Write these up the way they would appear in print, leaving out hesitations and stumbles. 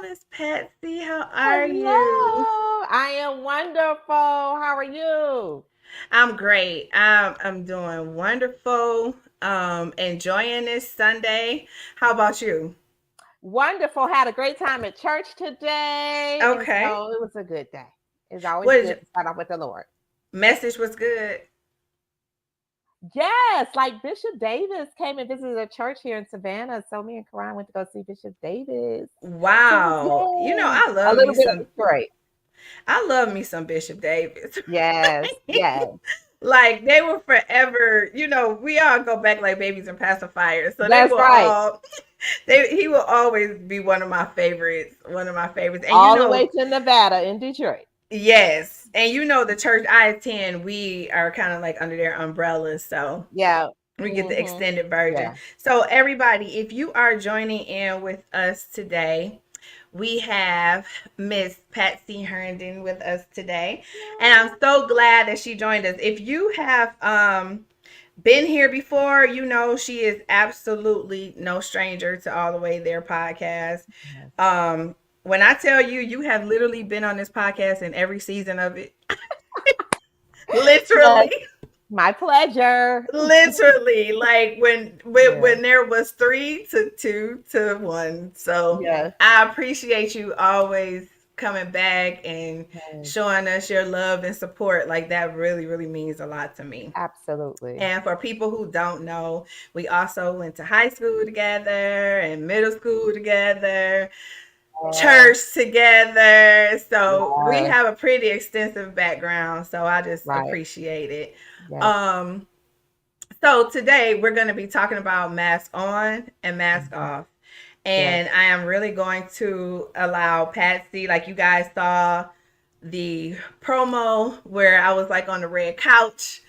Miss Patsy. How are you? Hello, I am wonderful. How are you? I'm great. I'm doing wonderful. Enjoying this Sunday. How about you? Wonderful. Had a great time at church today. And Okay. so it was a good day. It's always What is your good to start off with the Lord. message was good? Yes, like Bishop Davis came and visited a church here in Savannah. So me and Karan went to go see Bishop Davis. So it was Wow. yay. I A love me little bit of some Detroit. Bishop Davis. Yes, yes. Like they will forever, we all go back like babies and pacifiers. So they That's will right. all he will always be one of my favorites. One of my favorites. And All the way to Nevada in Detroit. yes. And the church I attend, we are kind of like under their umbrella. So Yeah. we get the Mm-hmm. extended version. Yeah. So, everybody, if you are joining in with us today, we have Miss Patsy Herndon with us today. And I'm so glad that she joined us. If you have been here before, she is absolutely no stranger to All the Way There podcast. Yes. When I tell you, you have literally been on this podcast in every season of it. Yes. Literally. My pleasure. Literally, like Yeah. when there was 3 to 2 to 1. So Yes. I appreciate you always coming back and Yes. showing us your love and support. Like that really, really means a lot to me. Absolutely. And for people who don't know, we also went to high school together and middle school together, Yes. church together. So we Yes. have a pretty extensive background. So I just Right. appreciate it. Yes. Um, so today we're going to be talking about mask on and mask Mhm. off. Yes. And I am really going to allow Patsy, like you guys saw the promo where I was like on the red couch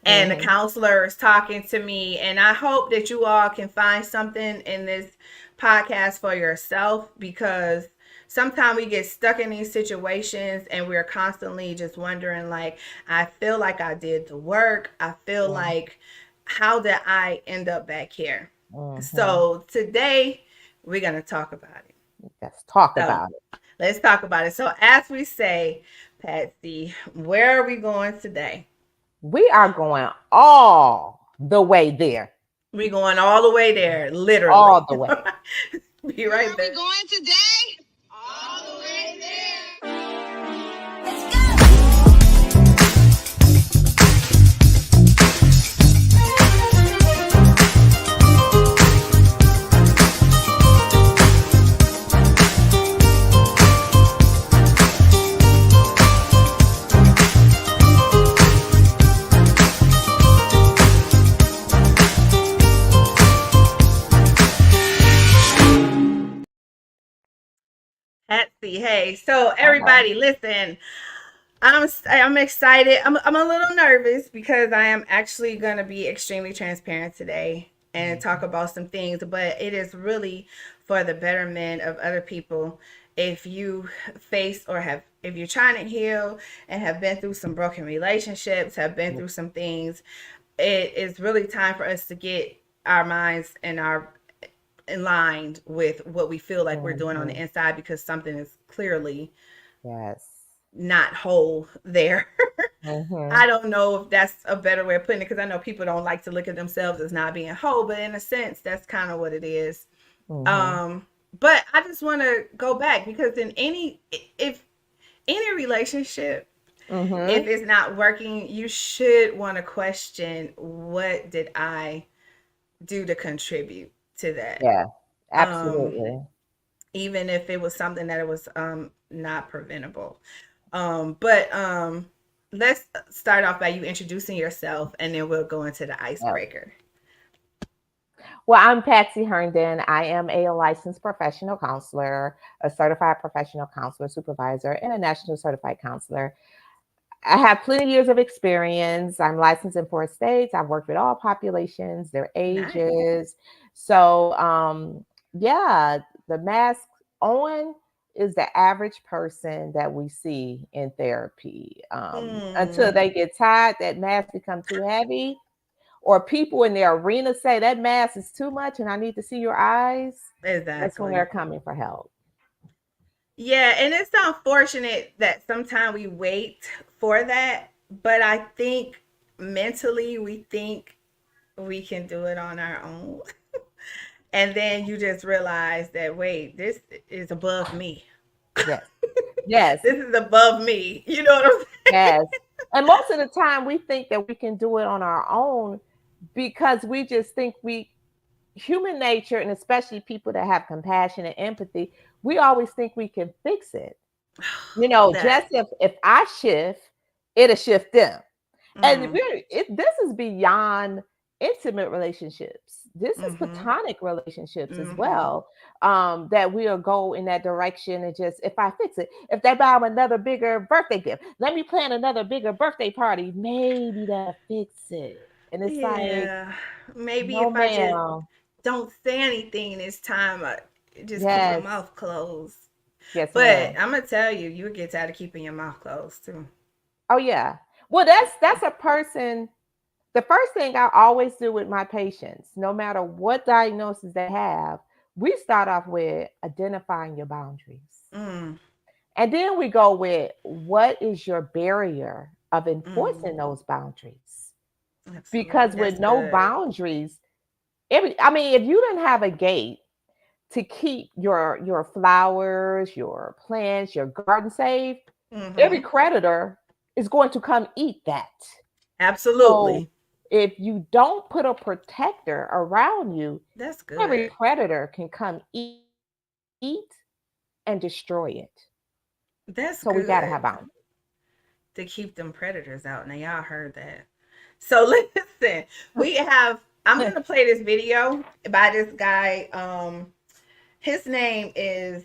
and the Hmm. counselor is talking to me. And I hope that you all can find something in this podcast for yourself because sometimes we get stuck in these situations and we're constantly just wondering like I feel like I did the work. I feel Yeah. like how did I end up back here? Hmm. So today we're going to talk about it. Let's talk So about it. let's talk about it. So as we say, Patsy, where are we going today? We are going all the way there. We're going all the way there, All literally. the way. Be Where right are we back. going today? All the way there. Patsy, hey. So Uh-huh. everybody, listen. I'm excited. I'm a little nervous because I am actually going to be extremely transparent today and talk Mhm. about some things, but it is really for the betterment of other people. If you face or have if you're trying to heal and have been through some broken relationships, have been through some things, it is really time for us to get our minds and our aligned with what we feel like we're doing on the Mhm. inside because something is clearly Yes. not whole there. Hmm. I don't know if that's a better way of putting it because I know people don't like to look at themselves as not being whole, but in a sense, that's kind of what it is. Hmm. Um, but I just want to go back because in if any relationship, Hmm. if it's not working, you should want to question what did I do to contribute to that. Yeah. Um, Absolutely. Even if it was something that it was not preventable. But let's start off by you introducing yourself and then we'll go into the Yeah. icebreaker. Well, I'm Patsy Herndon. I am a licensed professional counselor, a certified professional counselor supervisor, and a national certified counselor. I have plenty of years of experience. I'm licensed in 4 states. I've worked with all populations, their Nice. ages. So, yeah, the mask on is the average person that we see in therapy. Until Mm, they get tired, that mask become too heavy, or people in their arena say that mask is too much and I need to see your eyes. That's when they're exactly. coming for help. Yeah, and it's unfortunate that sometimes we wait for that, but I think mentally we think we can do it on our own. And then you just realize that, wait, this is above me. Yes. Yes. This is above me. You know what I'm saying? Yes. And most of the time we think that we can do it on our own because we just think human nature, and especially people that have compassion and empathy, we always think we can fix it. That. Just if I shift, it'll shift them. And Mm, this is beyond intimate relationships. This is mm-hmm. platonic relationships as Mm-hmm. well. That we'll go in that direction and just if I fix it, if they buy them another bigger birthday gift, let me plan another bigger birthday party. Maybe that'll fix it. And it's like, Yeah. Maybe no, if I just ma'am. don't say anything this time, I just keep my Yes, mouth closed. yes, But ma'am. I'm gonna tell you, you would get tired of keeping your mouth closed too. Oh yeah. Well, that's a person. The first thing I always do with my patients, no matter what diagnosis they have, we start off with identifying your boundaries. Mm, And then we go with what is your barrier of mm, enforcing those boundaries? absolutely. Because That's with no good. boundaries, I mean, if you didn't have a gate to keep your flowers, your plants, your garden safe, every Mm-hmm. creditor is going to come eat that. So Absolutely. if you don't put a protector around you, That's every good. predator can come eat and destroy it. That's So we got to have good boundaries. to keep them predators out. Now y'all heard that. So listen, we have. I'm gonna play this video by this guy. His name is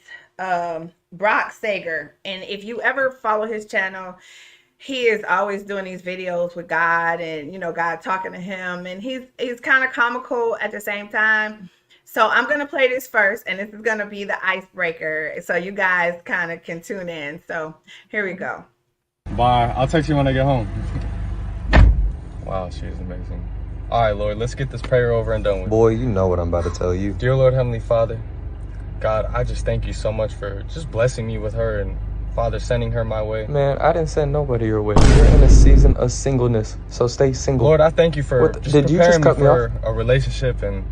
Brock Sager, and if you ever follow his channel, he is always doing these videos with God, and God talking to him, and he's kind of comical at the same time. So I'm gonna play this first, and this is gonna be the icebreaker, so you guys kind of can tune in. So here we go. Bye. I'll text you when I get home. Wow, she is amazing. All right, Lord, let's get this prayer over and done with. Boy, you know what I'm about to tell you. Dear Lord, Heavenly Father, God, I just thank you so much for just blessing me with her and, Father, sending her my way. Man, I didn't send nobody your way. You're in a season of singleness, so stay single. Lord, I thank you for What, just did you preparing just cut me me for off? a relationship. And,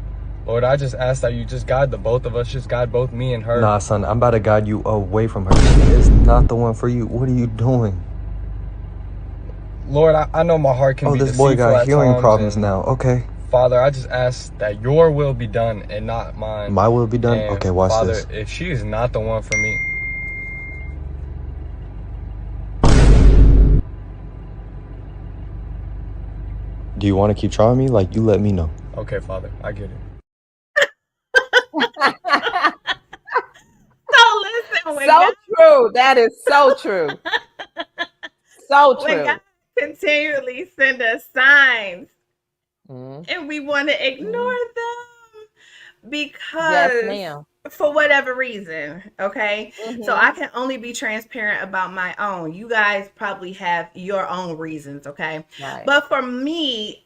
Lord, I just ask that you just guide the both of us, just guide both me and her. Nah, son, I'm about to guide you away from her. She is not the one for you. What are you doing? Lord, I know my heart can be this deceitful boy got at hearing times, problems and, now, okay? Father, I just ask that your will be done and not mine. My will be done? And, Okay, watch Father, this. if she is not the one for me, Do you want to keep trying me? Like, you let me know. okay, Father, I get it. So listen, when So God true. That is so true. So when God true. continually send us signs, Mhm. and we want to Mhm. ignore them Yes, because ma'am. for whatever reason, okay? So I Hmm. can only be transparent about my own. You guys probably have your own reasons, okay? Right. But for me,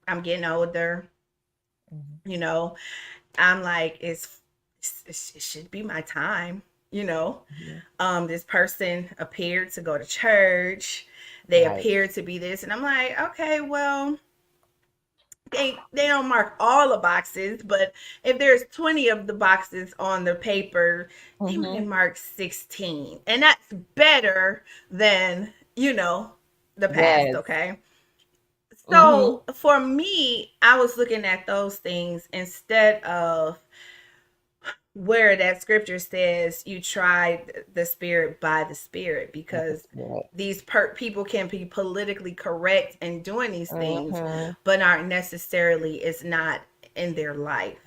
I'm getting older, Mhm. you know. I'm like it should be my time, you know. Mhm. This person appeared to go to church. They Right. appeared to be this, and I'm like, okay, well, they don't mark all the boxes, but if there's 20 of the boxes on the paper, they might Hmm. mark 16. And that's better than, the past, Yes. okay? Hmm. So for me, I was looking at those things instead of where that scripture says you try the spirit by the spirit, With the because spirit. these people can be politically correct and doing these things, Hmm. but aren't necessarily, it's not in their life.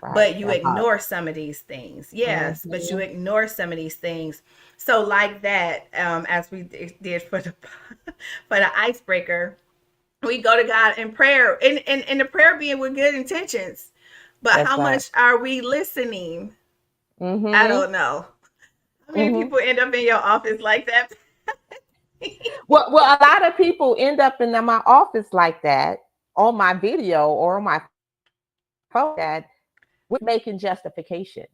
Right. But you That heart. ignore some of these things. Yes, but you Hmm. ignore some of these things. So like that, as we did for the for the icebreaker, we go to God in prayer, and the prayer being with good intentions. But That's how right. much are we listening? I Hmm. don't know. How many Hmm. people end up in your office like that? Well, a lot of people end up in my office like that on my video or on my phone that we're making justifications.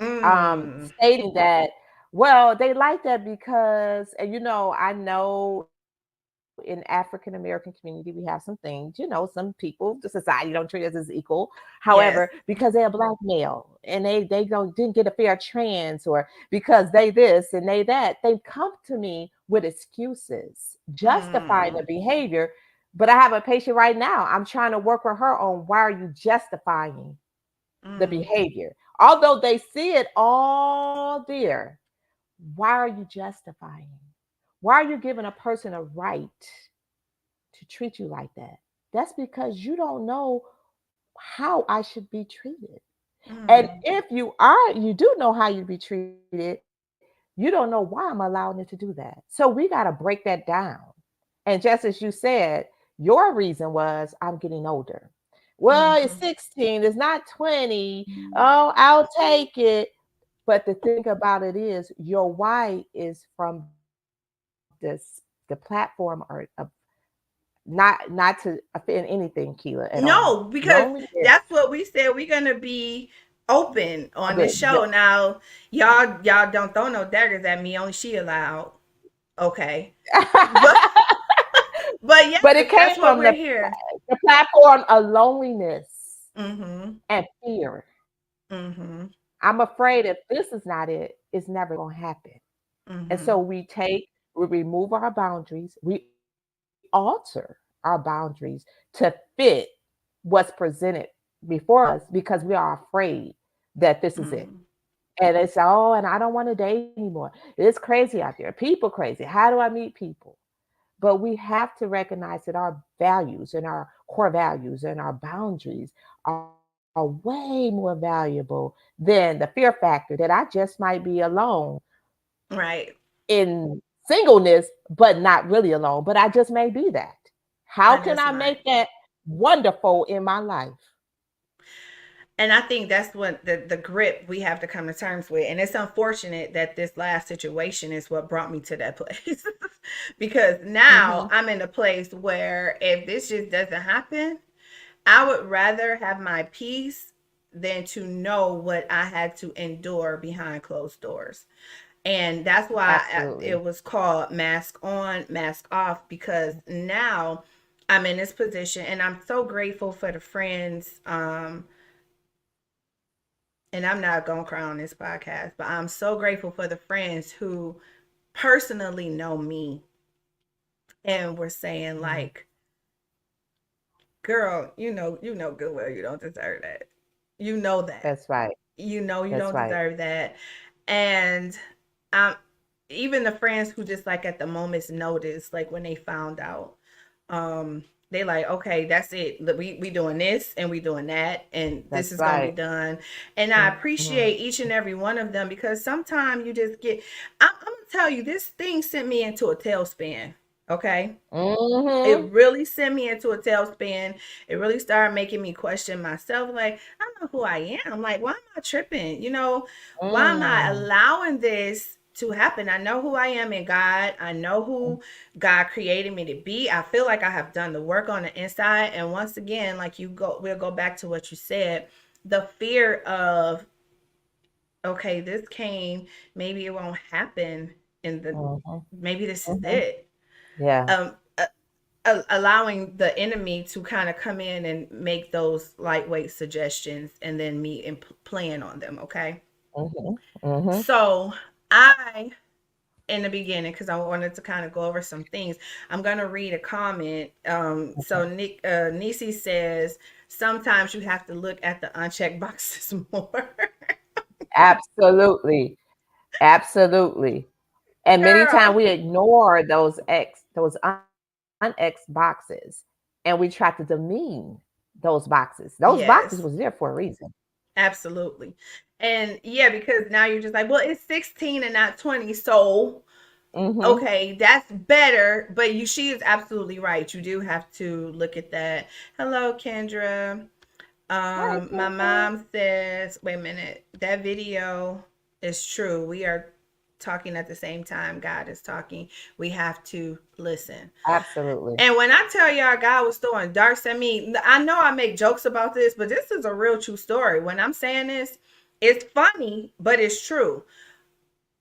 Mm. stating that, well, they like that because, and I know in African American community we have some things, some people, the society don't treat us as equal. However, Yes. because they're a black male and they didn't get a fair trans, or because they this and they that, they come to me with excuses justifying the Mm. behavior. But I have a patient right now. I'm trying to work with her on, why are you justifying the Mm. behavior? Although they see it all there, why are you justifying? Why are you giving a person a right to treat you like that? That's because you don't know how I should be treated. And Mm. if you do know how you be treated, you don't know why I'm allowing it to do that. So we got to break that down. And just as you said, your reason was, I'm getting older. Well, it's Mhm. 16, it's not 20. Oh, I'll take it. But the thing about it is, your why is from the platform, or not to offend anything, Keela, at all. No, because Loneliness, that's what we said. We're gonna be open a on the bit, show. Now, y'all don't throw no daggers at me. Only she allowed. Okay, but but but it yes, came that's what from we're here. the platform of loneliness Mhm. and fear. Mhm. I'm afraid if this is not it, it's never going to happen. And so Mhm. we remove our boundaries, we alter our boundaries to fit what's presented before us, because we are afraid that this is it. Mhm. And it's, oh, and I don't want to date anymore. It's crazy out there. People crazy. How do I meet people? But we have to recognize that our values and our core values and our boundaries are way more valuable than the fear factor that I just might be alone Right. in singleness, but not really alone, but I just may be that. How I can just I might. make that wonderful in my life? And I think that's what the grip we have to come to terms with. And it's unfortunate that this last situation is what brought me to that place. Because now Hmm. I'm in a place where if this just doesn't happen, I would rather have my peace than to know what I had to endure behind closed doors. And that's why Absolutely. it was called mask on, mask off, because now I'm in this position and I'm so grateful for the friends. And I'm not going to cry on this podcast, but I'm so grateful for the friends who personally know me and were saying, Mhm. like, girl, you know good well you don't deserve that. You know that. That's right. You know you That's don't right. deserve that. And um even the friends who just like at the moment's notice, like when they found out, um they like, okay, that's it. We doing this and we doing that and this That's is gonna be right. done. And I Hmm. appreciate each and every one of them because sometimes you just get, I'm gonna tell you, this thing sent me into a tailspin. Okay, it Hmm. really sent me into a tailspin. It really started making me question myself. Like, I don't know who I am. Like, why am I tripping? Why am I Mm. allowing this to happen? I know who I am in God. I know who God created me to be. I feel like I have done the work on the inside. And once again, like we'll go back to what you said. The fear of, okay, this came, maybe it won't happen in the, Hmm. maybe this is Hmm. it. Yeah. Um, allowing the enemy to kind of come in and make those lightweight suggestions and then me and plan on them. Okay, Hmm. Hmm. so I, in the beginning, because I wanted to kind of go over some things, I'm gonna read a comment. So Nick Nisi says sometimes you have to look at the unchecked boxes more. Absolutely. Absolutely. And many times Girl, we ignore those unX boxes, and we try to demean those boxes. Those boxes was yes, there for a reason. absolutely. And yeah, because now you're just like, well, it's 16 and not 20, so Hmm. okay, that's better, but she is absolutely right. You do have to look at that. Hello, Kendra. Hi, My Kendra. mom says, wait a minute, that video is true. We are talking at the same time God is talking. We have to listen. Absolutely. And when I tell y'all God was throwing darts at me, I know I make jokes about this, but this is a real true story. When I'm saying this, It's funny, but it's true.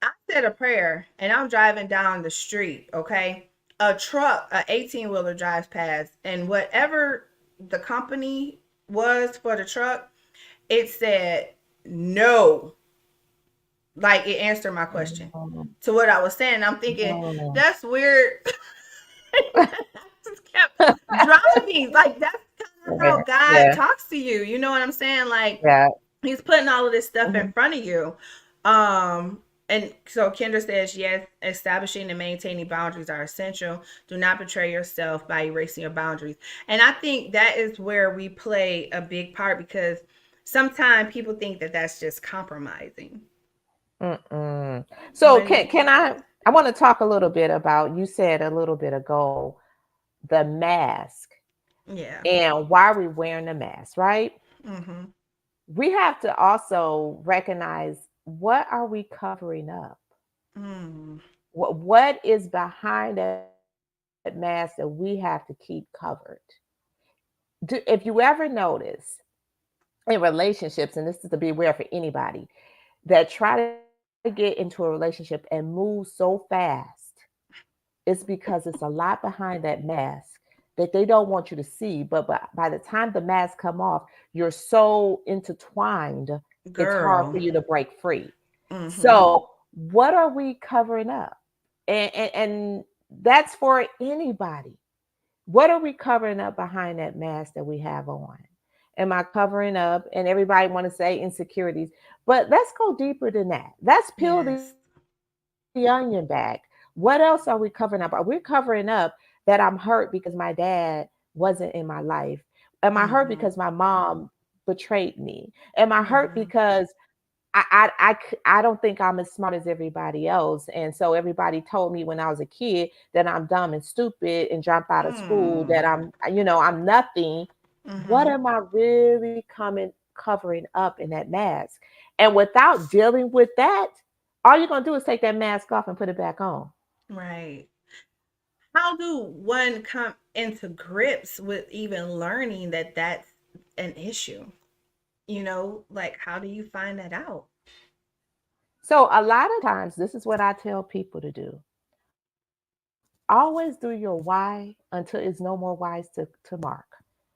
I said a prayer and I'm driving down the street, okay? A truck, a 18-wheeler drives past, and whatever the company was for the truck, it said no. Like it answered my question Mm, to what I was saying. I'm thinking, mm. that's weird. I just kept driving. Like that's kind of how Yeah, God yeah, talks to you. You know what I'm saying? Like yeah. he's putting all of this stuff in Mhm. front of you. Um, and so Kendra says, yes, establishing and maintaining boundaries are essential. Do not betray yourself by erasing your boundaries. And I think that is where we play a big part because sometimes people think that that's just compromising. Mm-mm. So What do you can think? I want to talk a little bit about, you said a little bit ago, the mask Yeah. and why are we wearing the mask, right? Mm-hmm. We have to also recognize, what are we covering up? Mm. What is behind that mask that we have to keep covered? If you ever notice in relationships, and this is to be aware for anybody that try to get into a relationship and move so fast, it's because it's a lot behind that mask that they don't want you to see. But by the time the mask come off, you're so intertwined, it's hard for Girl. you to break free. Mm-hmm. So what are we covering up? And that's for anybody. What are we covering up behind that mask that we have on? Am I covering up? And everybody want to say insecurities, but let's go deeper than that. Let's peel Yes. the onion back. What else are we covering up? Are we covering up that I'm hurt because my dad wasn't in my life? Am I hurt Mm-hmm. because my mom betrayed me? Am I hurt Mm-hmm. because I don't think I'm as smart as everybody else. And so everybody told me when I was a kid that I'm dumb and stupid and jump out of school, Mm. that I'm nothing. What Mm-hmm. am I really covering up in that mask? And without dealing with that, all you're going to do is take that mask off and put it back on. Right. How do one come into grips with even learning that that's an issue? Like how do you find that out? So a lot of times, this is what I tell people to do. Always do your why until it's no more whys to mark.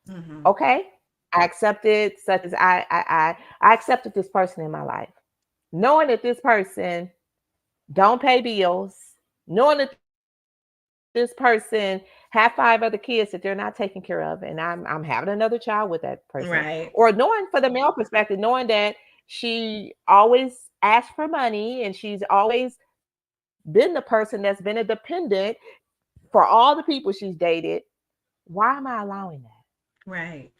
Mm-hmm. Okay, I accepted, such as I accepted this person in my life, knowing that this person don't pay bills, knowing that this person have five other kids that they're not taking care of, and I'm having another child with that person, Right. or knowing, for the male perspective, knowing that she always asks for money and she's always been the person that's been a dependent for all the people she's dated. Why am I allowing that? Right.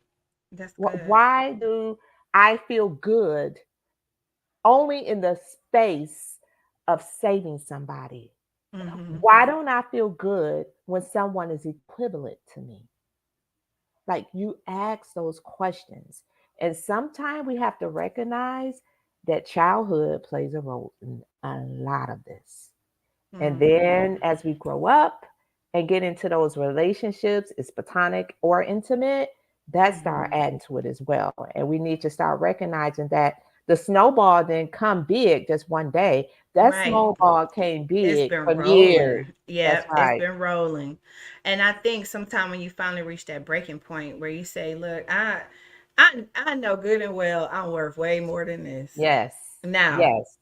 That's good. Why do I feel good only in the space of saving somebody? Mm-hmm. Why don't I feel good when someone is equivalent to me? Like, you ask those questions. And sometimes we have to recognize that childhood plays a role in a lot of this. And Mm-hmm. then as we grow up and get into those relationships, it's platonic or intimate, that start Mm-hmm. adding to it as well. And we need to start recognizing that the snowball didn't come big just one day. That Right. snowball came It's big been from years. rolling. That's Yep, it's right. been rolling. And I think sometime when you finally reach that breaking point where you say, "Look, I know good and well I'm worth way more than this." Yes. Now, Yes.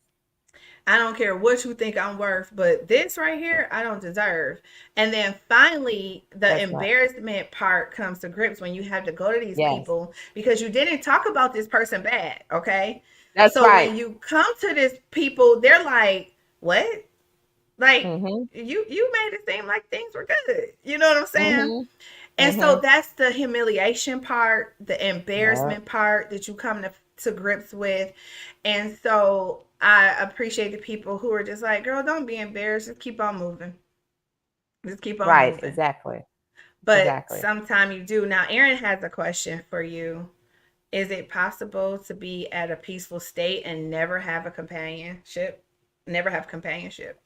I don't care what you think I'm worth, but this right here, I don't deserve. And then finally, the That's right. embarrassment part comes to grips when you have to go to these Yes. people because you didn't talk about this person bad, okay? That's So right. when you come to this people, they're like, "What? Like Mm-hmm. you made it seem like things were good." You know what I'm saying? Mm-hmm. And so Mm-hmm. that's the humiliation part, the Yeah. embarrassment part that you come to grips with. And so I appreciate the people who are just like, girl, don't be embarrassed. Just keep on moving. Just keep on Right. moving. Exactly. But Exactly. sometime you do. Now, Aaron has a question for you. Is it possible to be at a peaceful state and never have a companionship? Never have companionship.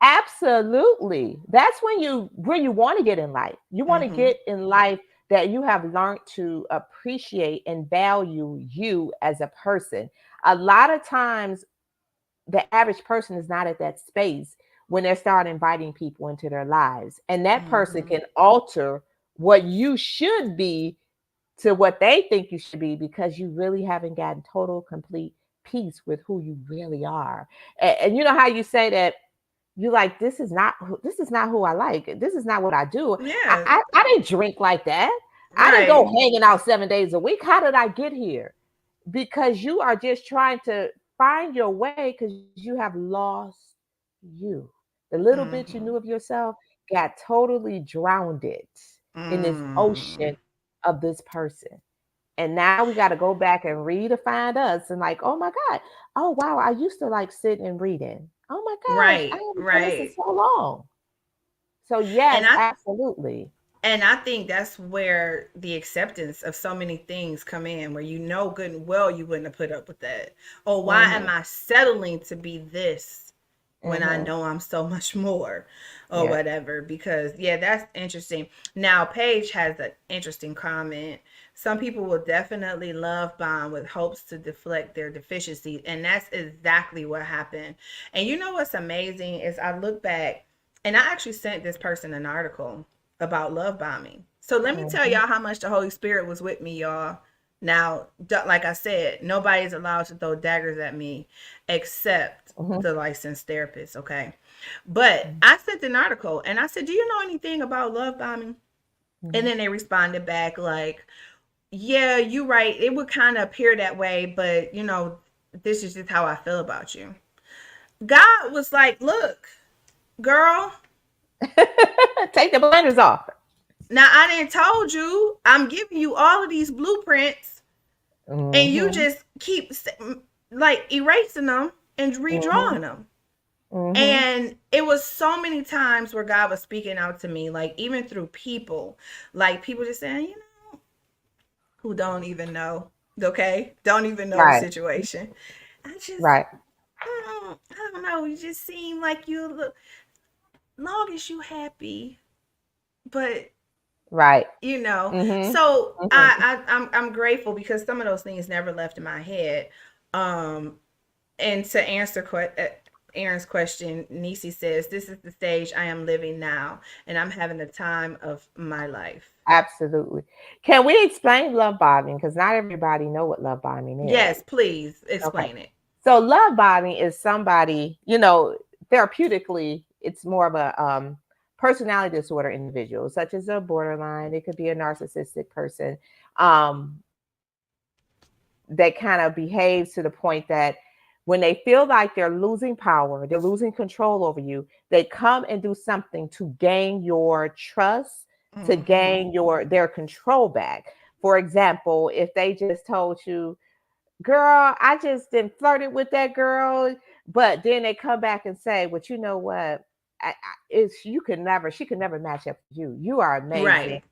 Absolutely. That's when you where you want to get in life. You want to Mm-hmm. get in life that you have learned to appreciate and value you as a person. A lot of times, the average person is not at that space when they start inviting people into their lives. And that person Mm-hmm. can alter what you should be to what they think you should be because you really haven't gotten total, complete peace with who you really are. And you know how you say that you like this is not who I like. This is not what I do. Yeah. I didn't drink like that. I didn't go Right. hanging out 7 days a week. How did I get here? Because you are just trying to find your way because you have lost you. The little bit you knew Mm-hmm. of yourself got totally drowned it in this Mm. ocean of this person. And now we got to go back and redefine us and like, oh my God, oh wow, I used to like sitting and reading. Oh my gosh, I Right. haven't done this in Right. so long. So And yes, I absolutely. And I think that's where the acceptance of so many things come in, where you know good and well you wouldn't have put up with that. Or why am Mm-hmm. I settling to be this when I Mm-hmm. know I'm so much more or Yeah. whatever? Because yeah, that's interesting. Now Paige has an interesting comment. Some people will definitely love bomb with hopes to deflect their deficiencies. And that's exactly what happened. And you know what's amazing is I look back and I actually sent this person an article about love bombing. So let me tell Mm-hmm. y'all how much the Holy Spirit was with me, y'all. Now, like I said, nobody's allowed to throw daggers at me except Mm-hmm. the licensed therapist, okay? But I sent an article and I said, do you know anything about love bombing? And Mm-hmm. then they responded back like, yeah, you're right. It would kind of appear that way, but this is just how I feel about you. God was like, look, girl, Take the blinders off. now I didn't told you I'm giving you all of these blueprints, and you Mm-hmm. just keep like erasing them and Mm-hmm. redrawing them. Mm-hmm. And it was so many times where God was speaking out to me, like even through people, like people just saying, who don't even know, okay, don't even know the Right. situation. I just, Right. I don't know. You just seem like you look, long as you happy, but Right. Mm-hmm. so Mm-hmm. I'm grateful because some of those things never left in my head. um and to answer Aaron's question, Nisi says, this is the stage I am living now, and I'm having the time of my life. Absolutely. Can we explain love bombing? Because not everybody know what love bombing is. Yes, please Okay. explain it. So love bombing is somebody, therapeutically, it's more of a personality disorder individual, such as a borderline. It could be a narcissistic person um, that kind of behaves to the point that when they feel like they're losing power, they're losing control over you, they come and do something to gain your trust, to Mm-hmm. gain their control back. For example, if they just told you, girl, I just didn't flirted with that girl, but then they come back and say, well, you know what? She could never match up with you. You are amazing. Right.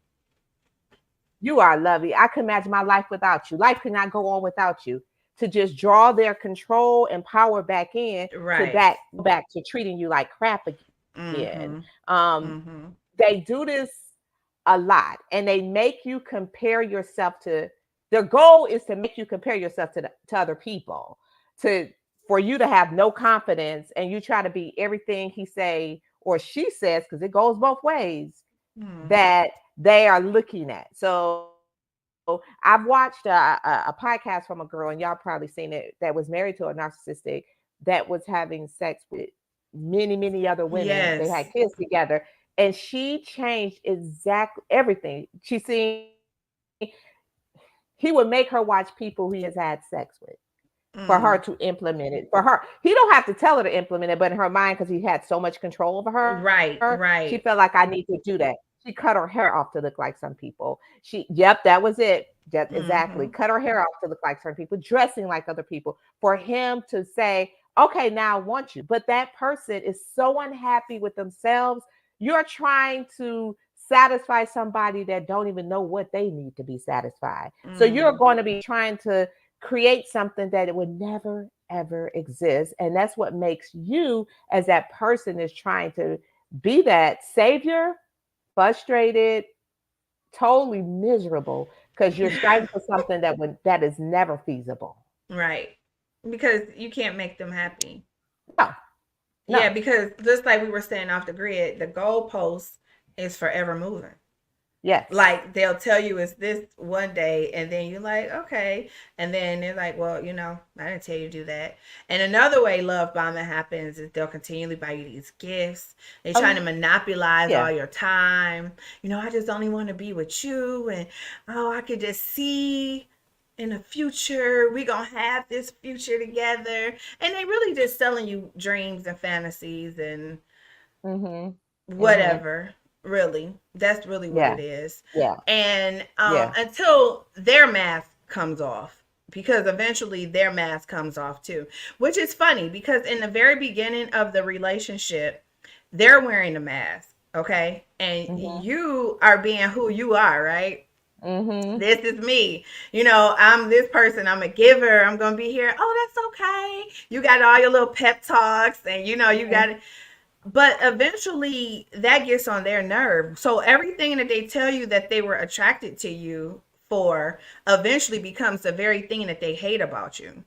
You are lovely. I could imagine my life without you. Life could not go on without you. To just draw their control and power back in to Right. go back to treating you like crap again. Mm-hmm. Um, Mm-hmm. they do this a lot, and they make you compare yourself to. Their goal is to make you compare yourself to other people, to for you to have no confidence, and you try to be everything he say or she says, because it goes both ways, Mm-hmm. that they are looking at. So I've watched a podcast from a girl, and y'all probably seen it, that was married to a narcissistic that was having sex with many other women. They had Yes. kids together, and she changed exactly everything. She seen he would make her watch people he has had sex with for her to Mm. implement it. For her, he don't have to tell her to implement it, but in her mind, because he had so much control over her, Right. she felt like, Right. I need to do that. She cut her hair off to look like some people. Yep, that was it. That exactly. Mm-hmm. Cut her hair off to look like certain people, dressing like other people, for him to say, okay, now I want you. But that person is so unhappy with themselves. You're trying to satisfy somebody that don't even know what they need to be satisfied. So you're Mm. going to be trying to create something that it would never ever exist, and that's what makes you, as that person is trying to be that savior, frustrated, totally miserable because you're striving for something that is never feasible. Right. Because you can't make them happy. No, Yeah, no. because just like we were saying off the grid, the goalpost is forever moving. Yes. Like they'll tell you it's this one day, and then you're like, okay, and then they're like, well, I didn't tell you to do that. And another way love bombing happens is they'll continually buy you these gifts. They're trying to Um, monopolize all yeah. your time. I just only want to be with you, and oh, I could just see in the future we gonna have this future together, and they really just selling you dreams and fantasies and Mm-hmm. Mm-hmm. whatever. Really, that's really what Yeah. it is. Yeah. And Yeah. until their mask comes off, because eventually their mask comes off too, which is funny because in the very beginning of the relationship they're wearing a mask, okay, and Mm-hmm. you are being who you are, right? Mm-hmm. This is me. I'm this person. I'm a giver. I'm going to be here. Oh, that's okay. You got all your little pep talks, and you got it. But eventually that gets on their nerve. So everything that they tell you that they were attracted to you for eventually becomes the very thing that they hate about you.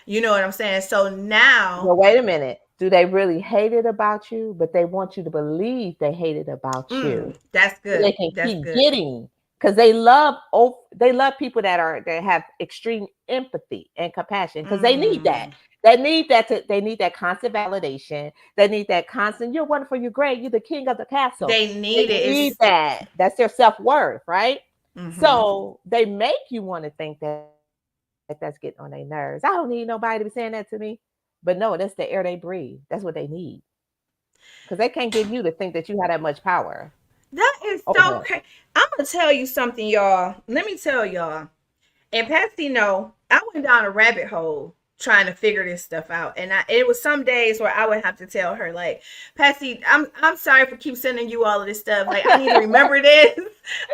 You know what I'm saying? So Well, now, wait a minute. Do they really hate it about you? But they want you to believe they hate it about you. that's So they good. can That's keep good. getting because they love people that have extreme empathy and compassion because they need that. Mm. They need that constant validation. They need that constant, you're wonderful, you're great, you're the king of the castle. They They need it. need It's that. That's their self-worth, right? mm-hmm. So they make you want to think that that's getting on their nerves. I don't need nobody to be saying that to me. But no, that's the air they breathe. That's what they need. Because they can't get you to think that you have that much power That is over so them. crazy. I'm gonna tell you something, y'all. Let me tell y'all. And Patsy, I went down a rabbit hole trying to figure this stuff out. And it was some days where I would have to tell her, like, Patsy, I'm sorry for keep sending you all of this stuff. Like, I need to remember this.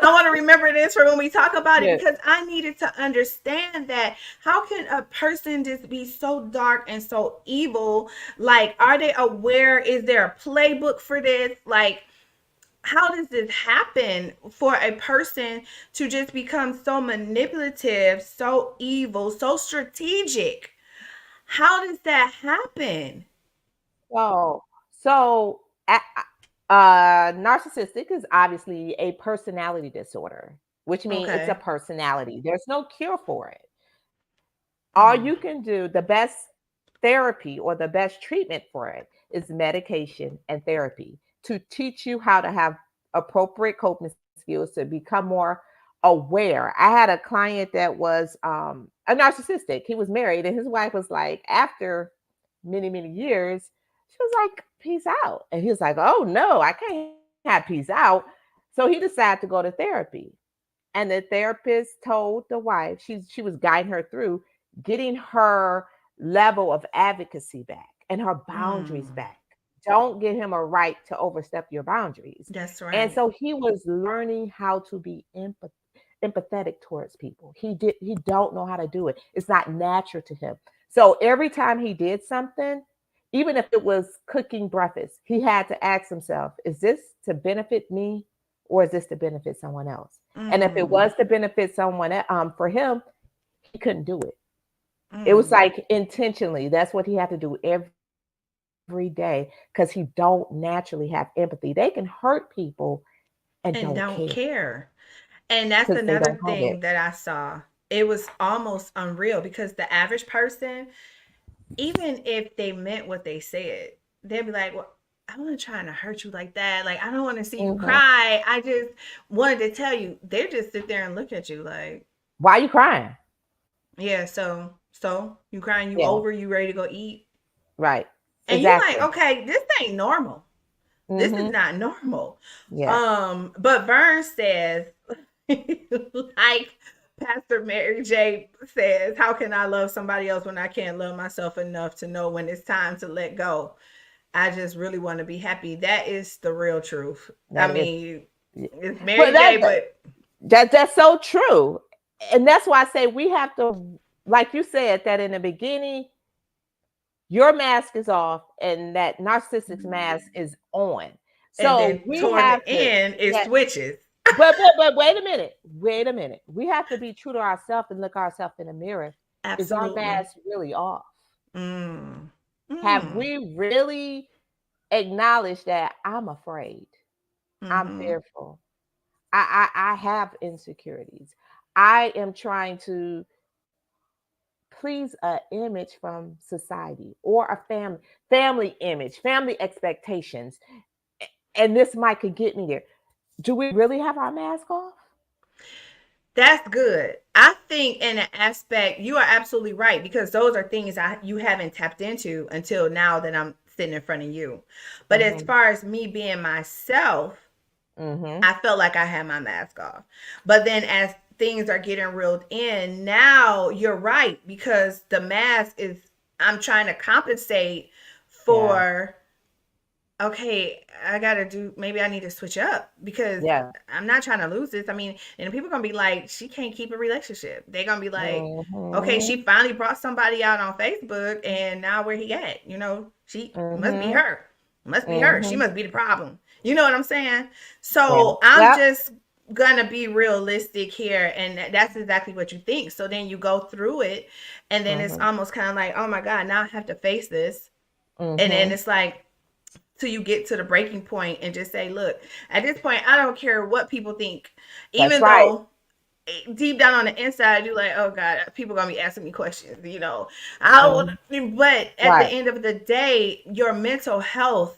I want to remember this for when we talk about it Yeah. because I needed to understand that how can a person just be so dark and so evil? Like, are they aware? Is there a playbook for this? Like, how does this happen for a person to just become so manipulative, so evil, so strategic? How does that happen? So, so narcissistic is obviously a personality disorder, which means it's a Okay. personality. There's no cure for it. All Mm. you can do, the best therapy or the best treatment for it is medication and therapy to teach you how to have appropriate coping skills to become more aware. I had a client that was a narcissistic. He was married, and his wife was like, after many, many years, she was like, peace out. And he was like, oh no, I can't have peace out. So he decided to go to therapy. And the therapist told the wife, she was guiding her through getting her level of advocacy back and her boundaries Mm. back. Don't give him a right to overstep your boundaries. That's And right. so he was learning how to be empathetic towards people. He don't know how to do it. It's not natural to him. So every time he did something, even if it was cooking breakfast, he had to ask himself, is this to benefit me or is this to benefit someone else? And if it Mm. was to benefit someone for him, he couldn't do it. It was Mm. like intentionally. That's what he had to do every day because he don't naturally have empathy. They can hurt people and And don't don't care care. And that's because they another don't have it. thing that I saw. It was almost unreal because the average person, even if they meant what they said, they'd be like, well, I wasn't trying to hurt you like that. Like, I don't want to see you Mhm. cry. I just wanted to tell you. They just sit there and look at you like, Why are you crying? yeah, so you crying, you Yeah, over, you ready to go eat? right. And you like, Exactly. okay, this ain't normal. This is Hmm. not normal. Yeah. But Vern says, like Pastor Mary J says, how can I love somebody else when I can't love myself enough to know when it's time to let go? I just really want to be happy. That is the real truth. I That is. mean, Yeah. it's Well, Mary J, but that's so true, and that's why I say we have to, like you said, that in the beginning, your mask is off and that narcissistic mask is on. and So then we toward have the to, end it yeah, switches. but wait a minute. Wait a minute. We have to be true to ourselves and look ourselves in the mirror. Is our Absolutely. mask really off? Mm. Have Mm. we really acknowledged that I'm afraid? I'm Mm-hmm. fearful. I have insecurities. I am trying to please a image from society or a family image, family expectations. And this might could get me there. Do we really have our mask off? That's good. I think in an aspect, you are absolutely right because those are things you haven't tapped into until now that I'm sitting in front of you. But as Mm-hmm. far as me being myself, Mm-hmm. I felt like I had my mask off. But then as things are getting reeled in, now you're right because the mask is I'm trying to compensate Yeah. for okay, I gotta do maybe I need to switch up because Yeah. I'm not trying to lose this. I mean, and people gonna be like, she can't keep a relationship. They're gonna be like, okay, she Mm-hmm. finally brought somebody out on Facebook and now where he at? She must be Mm-hmm. her. Must be her. She Mm-hmm. must be the problem. You know what I'm saying? Yeah. So I'm Yep. just gonna be realistic here and that's exactly what you think. So then you go through it and then it's Mm-hmm. almost kind of like, oh my God, now I have to face this. And then Mm-hmm. it's like till you get to the breaking point and just say, look, at this point, I don't care what people think, That's even right. though deep down on the inside, you're like, oh God, people gonna be asking me questions. I, Mm-hmm. but at the Right. end of the day, your mental health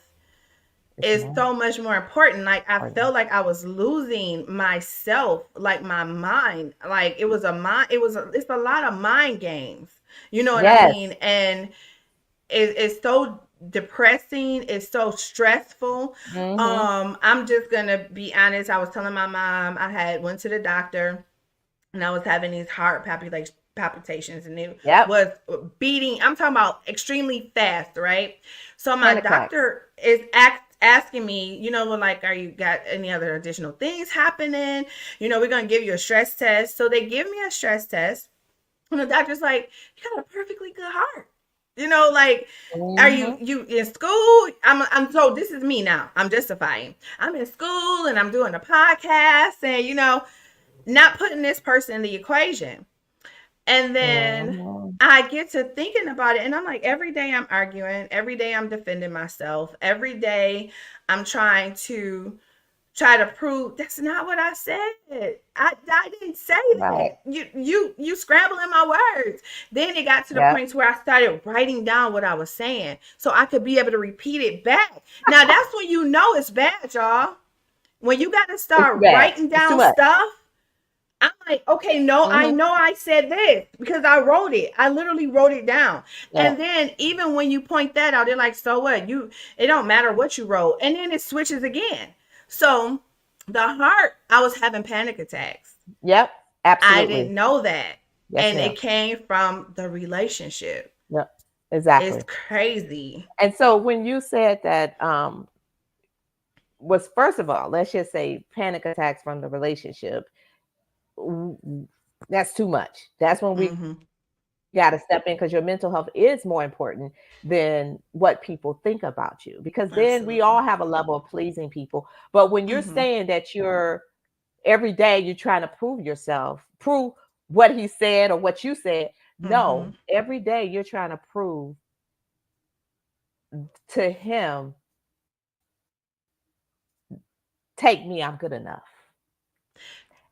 It's is more so much more important. Like I important. felt like I was losing myself, like my mind. Like it was a mind. It's a lot of mind games. You know what I Yes. mean? And it's so depressing. It's so stressful. Mm-hmm. I'm just gonna be honest. I was telling my mom I had went to the doctor and I was having these heart palpitations and it Yep. was beating. I'm talking about extremely fast, right? So my Panic attacks. doctor is asking me, like, are you got any other additional things happening? We're gonna give you a stress test. So they give me a stress test, and the doctor's like, you got a perfectly good heart. Like, are Mm-hmm. you in school? I'm so this is me now. I'm justifying. I'm in school and I'm doing a podcast and not putting this person in the equation. And then Mm-hmm. I get to thinking about it and I'm like, every day I'm arguing, every day I'm defending myself, every day I'm try to prove that's not what I said. I didn't say Right. that. You scrambling my words. Then it got to the Yep. point where I started writing down what I was saying so I could be able to repeat it back. Now that's when you know it's bad, y'all. When you got to It's too start bad. writing It's too down much. stuff, I'm like, okay, no, I Mm-hmm. know I said this because I wrote it. I literally wrote it down. Yeah. And then even when you point that out, they're like, so what? It don't matter what you wrote. And then it switches again. So the heart, I was having panic attacks. Yep. I Absolutely. didn't know that. Yes, And ma'am. it came from the relationship. Yep. It's Exactly. crazy. And so when you said that was first of all, let's just say panic attacks from the relationship, that's too much. That's when we Mm-hmm. got to step in because your mental health is more important than what people think about you. Because then we Absolutely. all have a level of pleasing people. But when you're Mm-hmm. saying that you're every day you're trying to prove yourself, prove what he said or what you said, Mm-hmm. no, every day you're trying to prove to him, take me, I'm good enough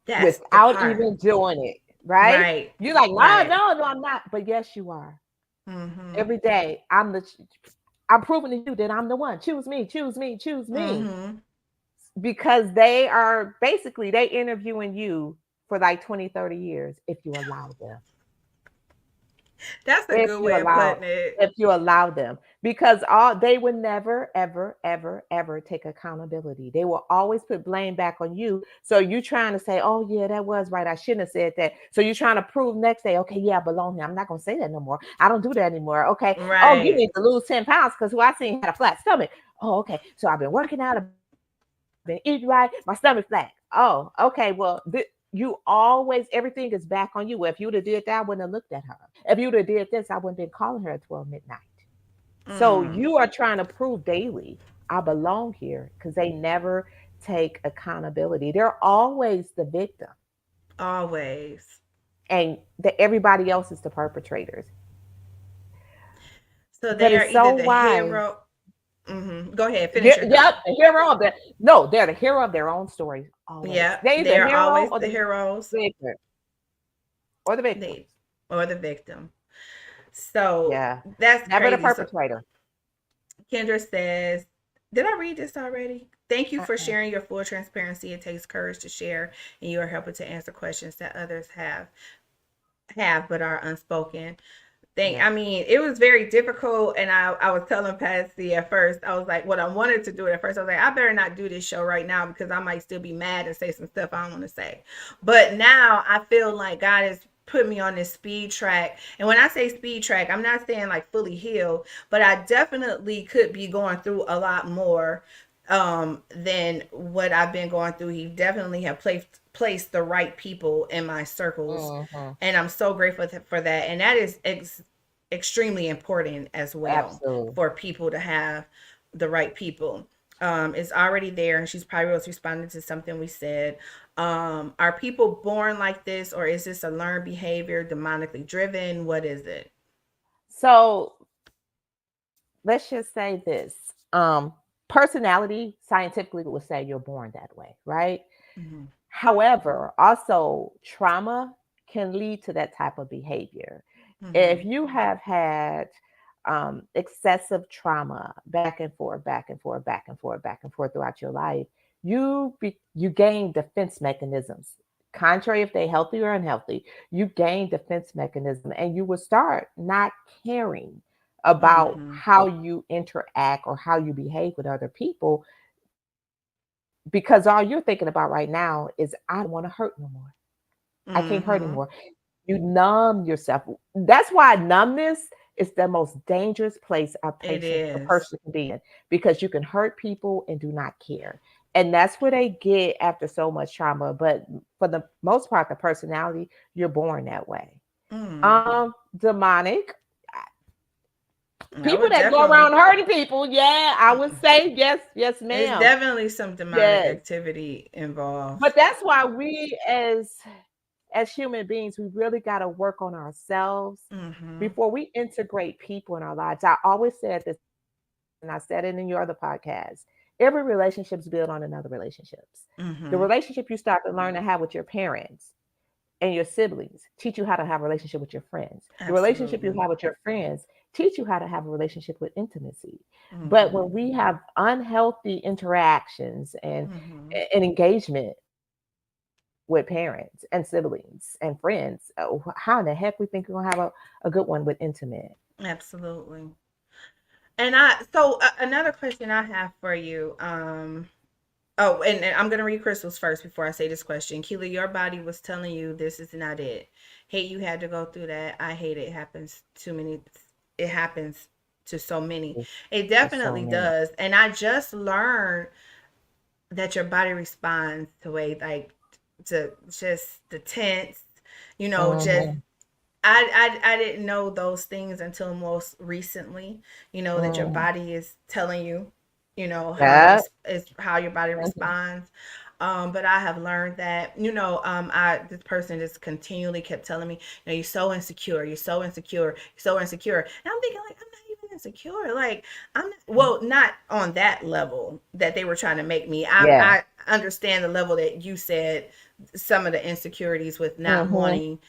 That's the without part. even doing it, right? Right. You're like, no, Right. no, no, I'm not. But yes, you are. Mm-hmm. Every day, I'm proving to you that I'm the one. Choose me, choose me, choose me. Mm-hmm. Because they are basically they interviewing you for like 20, 30 years if you allow them. That's a If good you way of allow putting it. if you allow them. Because all they would never, ever, ever, ever take accountability. They will always put blame back on you. So you trying to say, oh yeah, that was right. I shouldn't have said that. So you're trying to prove next day, okay, yeah, I belong here. I'm not gonna say that no more. I don't do that anymore. Okay. Oh, you Right. need to lose 10 pounds because who I seen had a flat stomach. Oh, okay. So I've been working out, I've been eating right, my stomach flat. Oh, okay. Well, you always everything is back on you. Well, if you'd have did that, I wouldn't have looked at her. If you'd have did this, I wouldn't have been calling her at 12 midnight. So Mm. you are trying to prove daily, I belong here because they never take accountability. They're always the victim, Always. and everybody else is the perpetrators. So But they are it's either so the wise. hero. Go ahead, finish your Yep, thought. the hero of the no, they're the hero of their own stories always. Yeah, They're they the are hero always or the the heroes. victim or the victim. They or the victim. So Yeah, that's never the crazy. So perpetrator. Kendra says, did I read this already? Thank you for Uh-uh. sharing your full transparency. It takes courage to share, and you are helping to answer questions that others have but are unspoken. Thing. Yeah. I mean, it was very difficult. And I was telling Patsy at first, I was like, what I wanted to do it at first, I was like, I better not do this show right now because I might still be mad and say some stuff I don't want to say. But now I feel like God has put me on this speed track. And when I say speed track, I'm not saying like fully healed, but I definitely could be going through a lot more than what I've been going through. He definitely have placed the right people in my circles, Hmm. and I'm so grateful for that. And that is extremely important as well, Absolutely. for people to have the right people. It's already there, and she's probably was responding to something we said. Are people born like this, or is this a learned behavior, demonically driven? What is it? So let's just say this. Um, Personality scientifically would say you're born that way, right? Mm-hmm. However, also trauma can lead to that type of behavior. If Mm-hmm. you have had excessive trauma back and forth, back and forth, back and forth, back and forth throughout your life, you gain defense mechanisms. Contrary if they're healthy or unhealthy, you gain defense mechanism, and you will start not caring about Mm-hmm. how you interact or how you behave with other people, because all you're thinking about right now is I don't want to hurt no more. I can't hurt Mm-hmm. anymore. You numb yourself. That's why numbness is the most dangerous place It a is. person can be in, because you can hurt people and do not care. And that's where they get after so much trauma. But for the most part, the personality, you're born that way. Mm. Demonic. I People would that go definitely. around hurting people, yeah, I would say yes, yes, There's ma'am. definitely some demonic Yes. activity involved. But that's why we as human beings, we really got to work on ourselves Mm-hmm. before we integrate people in our lives. I always said this, and I said it in your other podcast. Every relationship is built on another relationships. The Mm-hmm. relationship you start to learn to have with your parents and your siblings teach you how to have a relationship with your friends. The relationship you Absolutely. have with your friends teach you how to have a relationship with intimacy. But Mm-hmm. when we have unhealthy interactions Mm-hmm. and engagement with parents and siblings and friends, how in the heck we think we're gonna have a good one with intimate? Absolutely. And I so another question I have for you. Oh, and I'm gonna read Crystal's first before I say this question. Keela, your body was telling you this is not it. Hate you had to go through that. I hate it. It happens too many. It happens to so many. It It's so definitely many. does. And I just learned that your body responds to way like to just the tense, just Hmm. I didn't know those things until most recently. That your Hmm. body is telling you, Yeah. how your body Hmm. responds. But I have learned that, I this person just continually kept telling me, you're so insecure, you're so insecure, you're so insecure. And I'm thinking like I'm not even insecure. Like I'm not, well, not on that level that they were trying to make me. Yeah. I understand the level that you said, some of the insecurities with not Hmm. wanting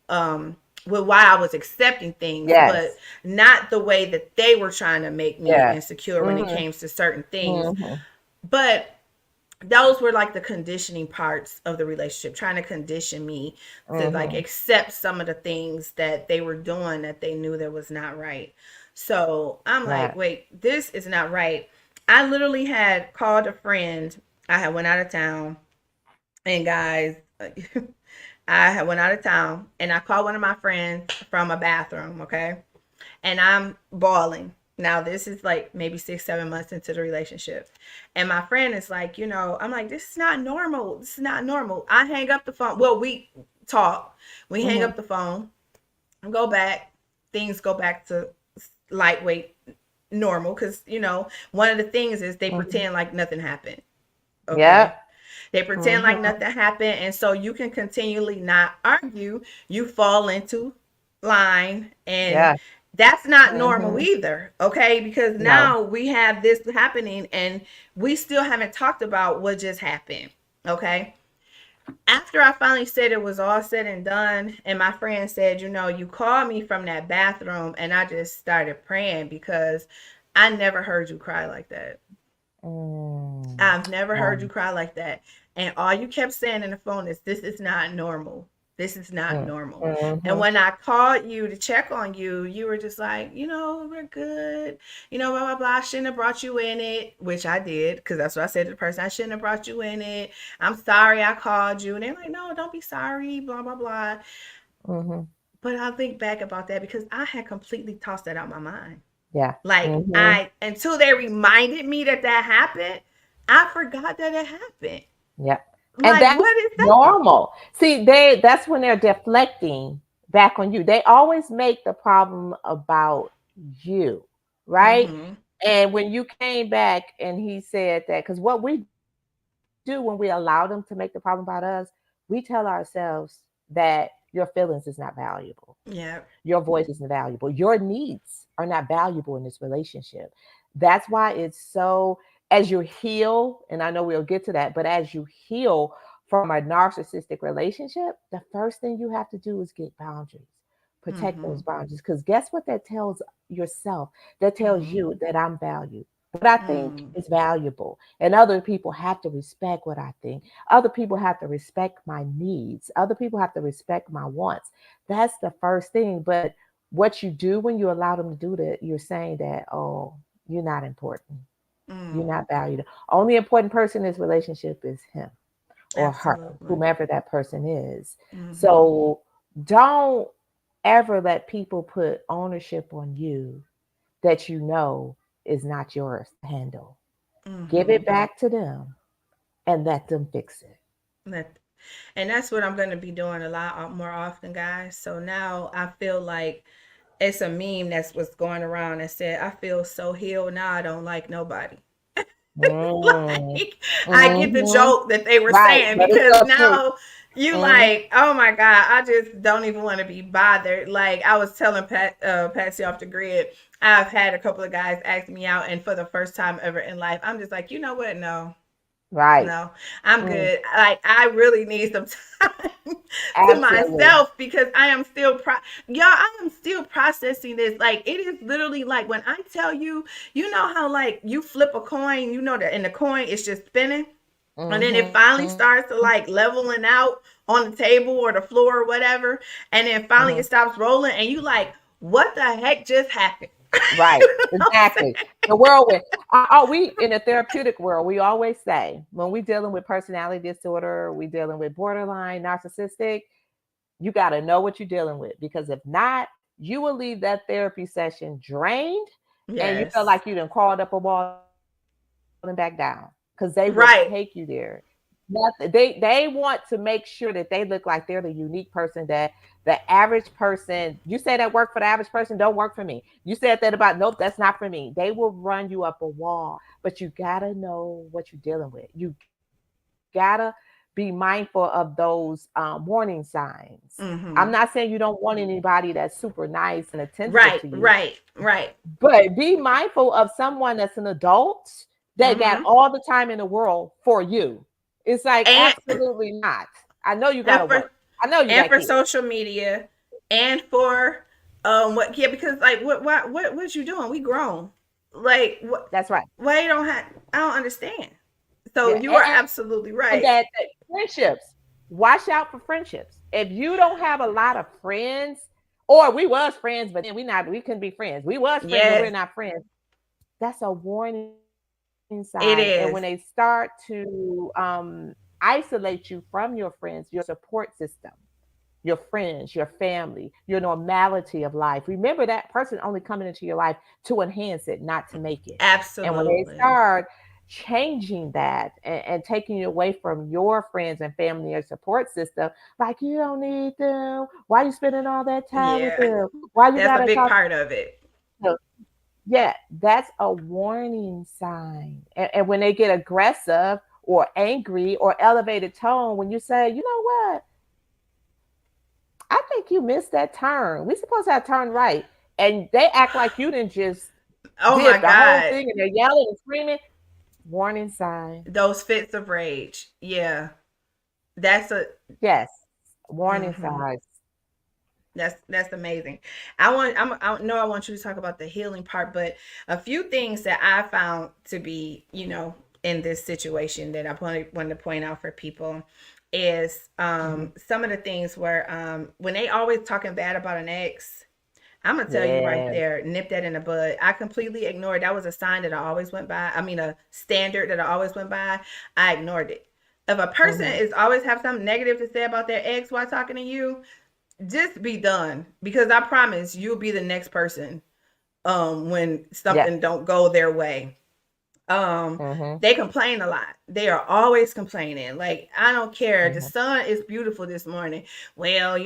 um with why I was accepting things, but Yes. not the way that they were trying to make me Yes. insecure when it Hmm. came to certain things. Hmm. But those were like the conditioning parts of the relationship, trying to condition me to like Hmm. accept some of the things that they were doing that they knew that was not right. So I'm like, Right. wait, this is not right. I literally had called a friend. I had went out of town, and guys, I had went out of town, and I called one of my friends from a bathroom, okay? And I'm bawling. Now this is like maybe 6, 7 months into the relationship. And my friend is like, I'm like, this is not normal. This is not normal. I hang up the phone. Well, we talk. We hang Hmm. up the phone and go back. Things go back to lightweight normal. Cause one of the things is they Hmm. pretend like nothing happened. Yep. Okay. They pretend like Mm-hmm. nothing happened. And so you can continually not argue. You fall into line. And Yeah. that's not normal Mm-hmm. either. Okay. Because No. now we have this happening and we still haven't talked about what just happened. Okay. After I finally said it was all said and done, and my friend said, you called me from that bathroom, and I just started praying because I never heard you cry like that. Mm. I've never heard you cry like that. And all you kept saying in the phone is, this is not normal. This is not normal. And Mm-hmm. when I called you to check on you, you were just like, we're good. Blah, blah, blah. I shouldn't have brought you in it, which I did, because that's what I said to the person. I shouldn't have brought you in it. I'm sorry I called you. And they're like, no, don't be sorry, blah, blah, blah. Mm-hmm. But I think back about that because I had completely tossed that out my mind. Yeah. Like Mm-hmm. until they reminded me that happened, I forgot that it happened. Yeah. And Like, that's what is that? normal. See, that's when they're deflecting back on you. They always make the problem about you, right? Mm-hmm. And when you came back and he said that, because what we do when we allow them to make the problem about us, we tell ourselves that your feelings is not valuable. Yeah. Your voice isn't valuable. Your needs are not valuable in this relationship. That's why it's so, as you heal, and I know we'll get to that, but as you heal from a narcissistic relationship, the first thing you have to do is get boundaries. Protect Mm-hmm. those boundaries. Because guess what that tells yourself? That tells Mm-hmm. you that I'm valued. What I think Mm. is valuable. And other people have to respect what I think. Other people have to respect my needs. Other people have to respect my wants. That's the first thing. But what you do when you allow them to do that, you're saying that, oh, you're not important. You're Mm. not valued. Only important person in this relationship is him or her, Absolutely. whomever that person is. Mm-hmm. So don't ever let people put ownership on you that you know is not yours to handle. Give Mm-hmm. it back to them and let them fix it. That, and that's what I'm going to be doing a lot more often, guys. So now I feel like it's a meme that's what's going around that said, I feel so healed now I don't like nobody. Mm. Like, I get the Hmm. joke that they were Right, saying but it's because so true. now you Mm. like, oh my god, I just don't even want to be bothered. Like I was telling Patsy off the grid, I've had a couple of guys ask me out, and for the first time ever in life, I'm just like, you know what? No, Right. no, I'm Mm. good. Like I really need some time to Absolutely. myself because I am still y'all, I am still processing this. Like it is literally like when I tell you, you know how like you flip a coin, that and the coin is just spinning and then it finally Hmm. starts to like leveling out on the table or the floor or whatever, and then finally it Hmm. stops rolling and you like, what the heck just happened? Right. You know what I'm Exactly. The whirlwind. We in the therapeutic world, we always say when we dealing with personality disorder, we dealing with borderline narcissistic, you got to know what you're dealing with because if not, you will leave that therapy session drained and you feel Yes. like you done crawled up a wall and back down because they will Right. take you there. They want to make sure that they look like they're the unique person that the average person, you say that work for the average person, don't work for me. You said that about, nope, that's not for me. They will run you up a wall, but you gotta know what you're dealing with. You gotta be mindful of those warning signs. I'm Mm-hmm. not saying you don't want anybody that's super nice and attentive Right, to you, right, right. but be mindful of someone that's an adult that got Mm-hmm. all the time in the world for you. It's like And absolutely not. I know you and gotta for work. I know you and got for kids. social media and for what, yeah, because like what you doing? We grown. Like what, That's right. why you don't have, I don't understand. So Yeah. you are absolutely And right. that friendships. Watch out for friendships. If you don't have a lot of friends, or we was friends, but then we couldn't be friends. We was friends, but we're Yes, not friends. That's a warning it sign. And is. when they start to isolate you from your friends, your support system, your friends, your family, your normality of life, remember that person only coming into your life to enhance it, not to make it. And when they Absolutely. start changing that and taking you away from your friends and family or support system, like you don't need them. Why you spending all that time with Yeah, them? Why you that's a gotta big talk part of it. to them? Yeah, that's a warning sign. And when they get aggressive or angry or elevated tone when you say, you know what? I think you missed that turn. We supposed to have turned right. And they act like you didn't just Oh my did the whole God. thing and they're yelling and screaming. Warning sign. Those fits of rage. Yeah. That's a Yes. Warning mhm. signs. That's amazing. I know I want you to talk about the healing part, but a few things that I found to be, in this situation that I want to point out for people is Mhm. some of the things where when they always talking bad about an ex, I'm gonna tell you right Yes. there, nip that in the bud. I completely ignored. That was a sign that I always went by. I mean, a standard that I always went by. I ignored it. If a person Mhm. is always have something negative to say about their ex while talking to you, just be done, because I promise you'll be the next person when Yes. something don't go their way. um Mhm. they complain a lot. They are always complaining. Like, I don't care, the Mhm. sun is beautiful this morning. Well,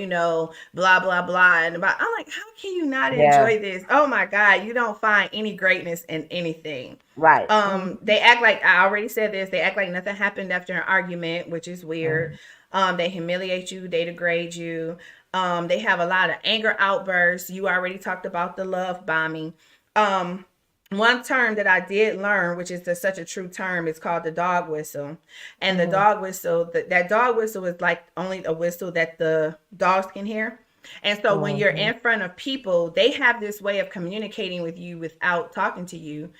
blah blah blah. And about, I'm like, how can you not Yeah. enjoy this? Oh my God, you don't find any greatness in anything. Right. Mhm. They act like, I already said this, they act like nothing happened after an argument, which is weird. Mhm. They humiliate you, they degrade you. They have a lot of anger outbursts. You already talked about the love bombing. um One term that I did learn, which is such a true term, is called the dog whistle. And the Mhm. dog whistle, that dog whistle is like only a whistle that the dogs can hear. And so when you're Mhm. in front of people, they have this way of communicating with you without talking to you.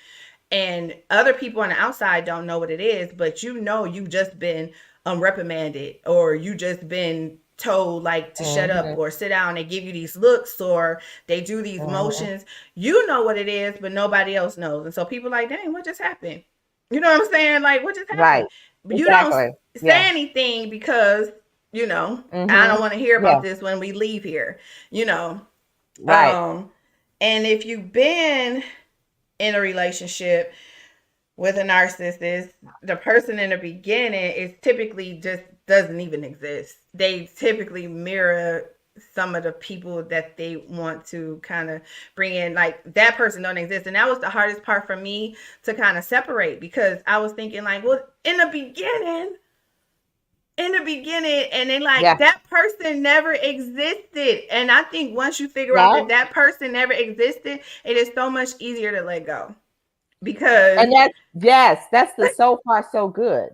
And other people on the outside don't know what it is, but you've just been reprimanded, or you just been told like to shut up Mhm. or sit down. They give you these looks, or they do these Mhm. motions. You know what it is, but nobody else knows. And so people like, dang, what just happened? You know what I'm saying? Like, what just Right. happened? But you don't Exactly. say Yeah. anything because I don't Mhm. want to hear Yeah. about this when we leave here. you know Right. um and if you've been in a relationship with a narcissist, the person in the beginning is typically just doesn't even exist. They typically mirror some of the people that they want to kind of bring in. Like, that person don't exist. And that was the hardest part for me to kind of separate, because I was thinking like, well, in the beginning, and then like, Yeah. that person never existed. And I think once you figure out Yeah. that person never existed, it is so much easier to let go, because And that's yes, that's the so far so good.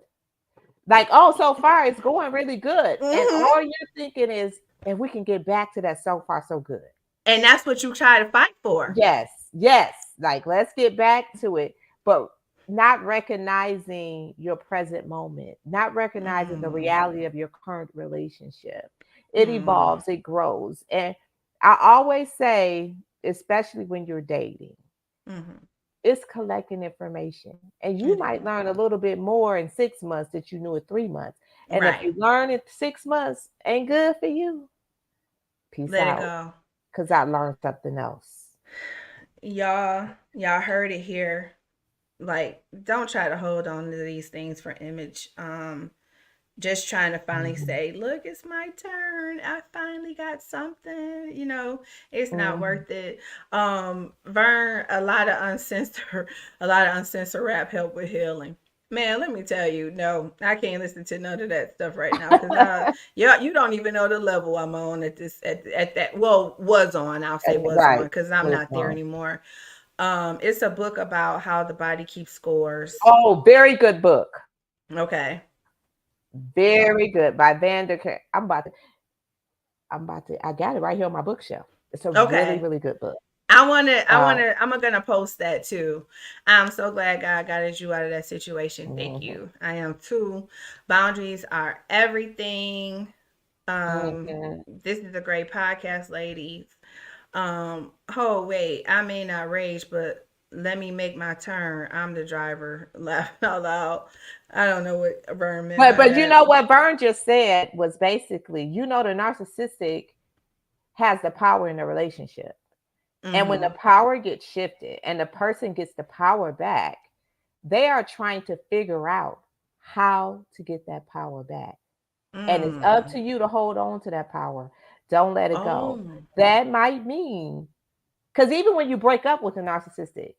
Like, oh, so far it's going really good. And mhm. all you're thinking is if we can get back to that so far so good. And that's what you try to fight for. Yes, yes. Like, let's get back to it. But not recognizing your present moment, not recognizing the Mm, reality of your current relationship. It mm, evolves, it grows. And I always say, especially when you're dating, mhm. it's collecting information. And you It might is. learn a little bit more in 6 months that you knew in 3 months. And if Right. you learn in 6 months ain't good for you, peace Let it out. go. Because I learned something else. Y'all heard it here. Like, don't try to hold on to these things for image. Just trying to finally Mhm. say, look, it's my turn. I finally got something. It's not Mhm. worth it. Vern, a lot of uncensored rap help with healing. Man, let me tell you, no, I can't listen to none of that stuff right now, because yeah, you don't even know the level I'm on at that. Well, was on. I'll say was on, Right. because I'm Was not there wrong. anymore. It's a book about how the body keeps scores. Oh, very good book. Okay. Very good by Vander. I got it right here on my bookshelf. It's a really, Okay. really good book. Uh, I'm gonna post that too. I'm so glad God got you out of that situation. Thank mhm, you. I am too. Boundaries are everything. mhm. This is a great podcast, ladies. Oh wait, I may not rage, but let me make my turn. I'm the driver. Laughing out loud. I don't know what Vern meant by But you that. know what Vern just said was basically, the narcissistic has the power in the relationship. And when the Mm-hmm. power gets shifted and the person gets the power back, they are trying to figure out how to get that power back. And it's up Mm. to you to hold on to that power. Don't let it go. Oh. That might mean, because even when you break up with a narcissistic,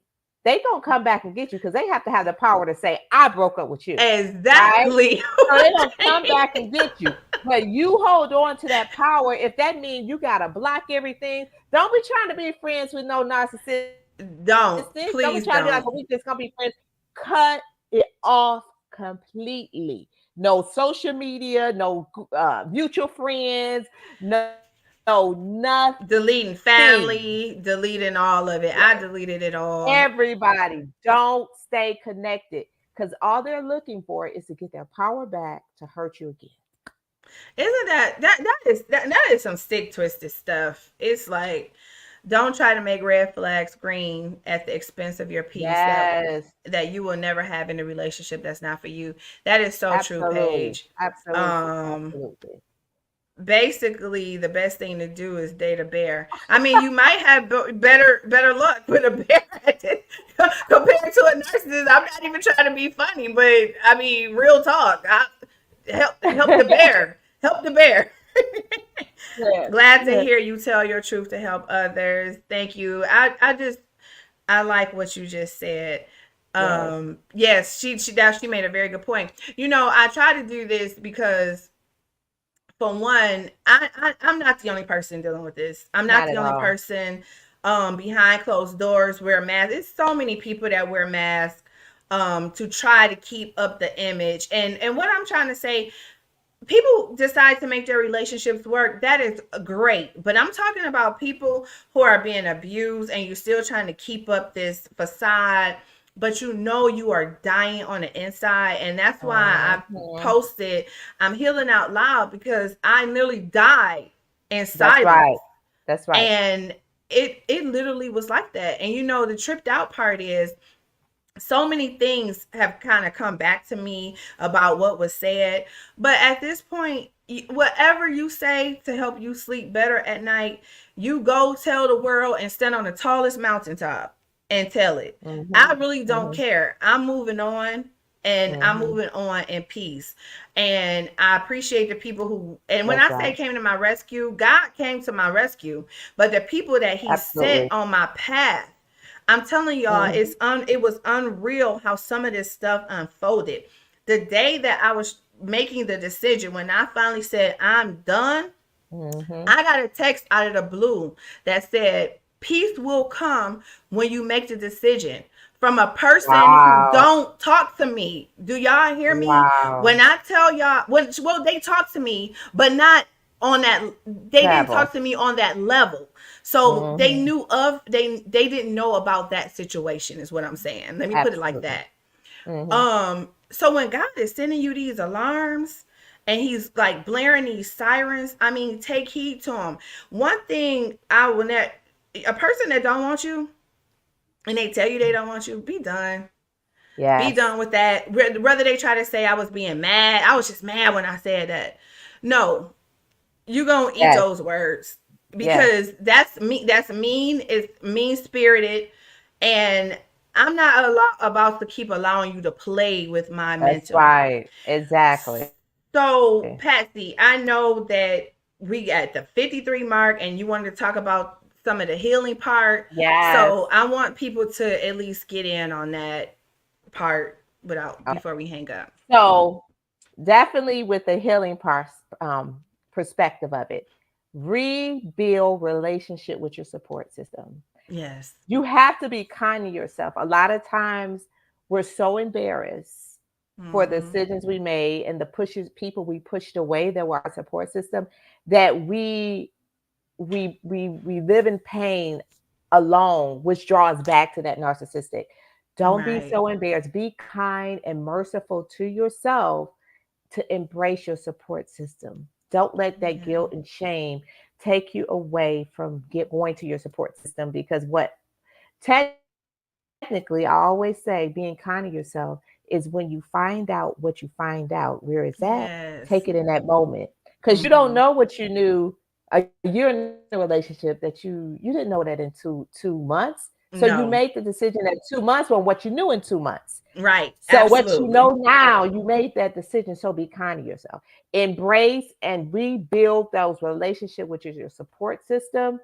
they gonna come back and get you because they have to have the power to say, I broke up with you. Right? Exactly. So they don't come back and get you. But you hold on to that power. If that means you gotta block everything, don't be trying to be friends with no narcissist. Don't. Don't be Please trying to be like, don't. well, we just gonna be friends. Cut it off completely. No social media, no mutual friends, no Deleting nothing. family, deleting all of it. I deleted it all. Everybody, don't stay connected because all they're looking for is to get their power back to hurt you again. Isn't that is some stick twisted stuff? It's like, don't try to make red flags green at the expense of your peace Yes, that you will never have in a relationship that's not for you. That is so true, absolutely, Paige. absolutely, Um absolutely. Basically the best thing to do is date a bear. I mean, you might have better luck with a bear compared to a narcissist. I'm not even trying to be funny, but I mean, real talk. Help the bear. Help the bear. Yeah, Glad to yeah, hear you tell your truth to help others. Thank you. I like what you just said. yes. Yes, she made a very good point. I try to do this because, for one, I'm not the only person dealing with this. I'm not Not the at only all. person behind closed doors wear masks. It's so many people that wear masks to try to keep up the image. And what I'm trying to say, people decide to make their relationships work. That is great. But I'm talking about people who are being abused and you're still trying to keep up this facade, but you are dying on the inside. And that's why I Mhm. posted, I'm healing out loud, because I nearly died in That's silence. right. That's right. And it literally was like that. And the tripped out part is, so many things have kind of come back to me about what was said. But at this point, whatever you say to help you sleep better at night, you go tell the world and stand on the tallest mountaintop and tell it. I Mhm. really don't Mhm. care. I'm moving on, and I'm Mhm. moving on in peace. And I appreciate the people who, and when That's I say right. came to my rescue, God came to my rescue. But the people that He sent Absolutely. on my path, I'm telling y'all, Mhm. it was unreal how some of this stuff unfolded. The day that I was making the decision, when I finally said I'm done, Mhm. I got a text out of the blue that said, "Peace will come when you make the decision." From a person who Wow. don't talk to me. Do y'all hear me? When Wow. I tell y'all, well, they talk to me, but not on that. They didn't talk Travel. to me on that level. So Mhm. they didn't know about that situation, is what I'm saying. Let me put it like Absolutely. that. Mhm. So when God is sending you these alarms and He's like blaring these sirens, I mean, take heed to them. One thing I will not, a person that don't want you and they tell you they don't want you, be done. Be Yes. done with that. Whether they try to say I was being mad, I was just mad when I said that. No, you gonna eat Yes. those words, Yes. because that's me. That's mean. It's mean spirited, and I'm not about to keep allowing you to play with my That's mental. right. Exactly. So, Patsy, I know that we at the 53 mark, and you wanted to talk about some of the healing part. Yes. So I want people to at least get in on that part without Okay. before we hang up. So definitely with the healing part, perspective of it, rebuild relationship with your support system. Yes. You have to be kind to yourself. A lot of times we're so embarrassed for the Mm-hmm. decisions we made and the pushes people we pushed away that were our support system, that we live in pain alone, which draws back to that narcissistic. Don't be Right. so embarrassed. Be kind and merciful to yourself to embrace your support system. Don't let that Yeah. guilt and shame take you away from going to your support system, because what technically, I always say, being kind to yourself is when you find out what you find out, where it's at, Yes. take it in that moment. Because you don't Mm-hmm. know what you knew a year in a relationship that you didn't know that in two months. So you No. made the decision at 2 months on what you knew in 2 months. Right. So what you Absolutely. know now, you made that decision. So be kind to yourself. Embrace and rebuild those relationships, which is your support system,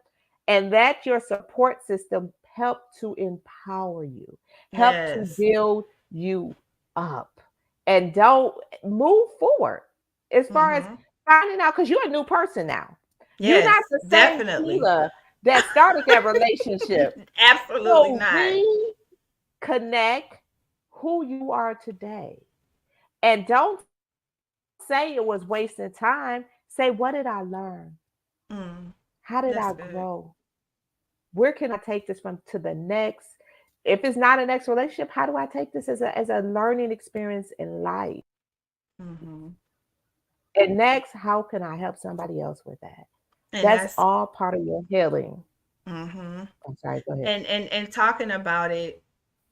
and let your support system help to empower you, help to Yes. build you up, and don't move forward as far as Mm-hmm. finding out, because you're a new person now. You're not Yes, the same definitely. Sheila that started that relationship. Absolutely So not. reconnect who you are today. And don't say it was wasting time. Say, what did I learn? Mm, How did that's I good. grow? Where can I take this from to the next? If it's not a next relationship, how do I take this as a learning experience in life? Mm-hmm. And next, how can I help somebody else with that? And That's that's all part of your healing. mm-hmm. I'm sorry, go ahead. And talking about it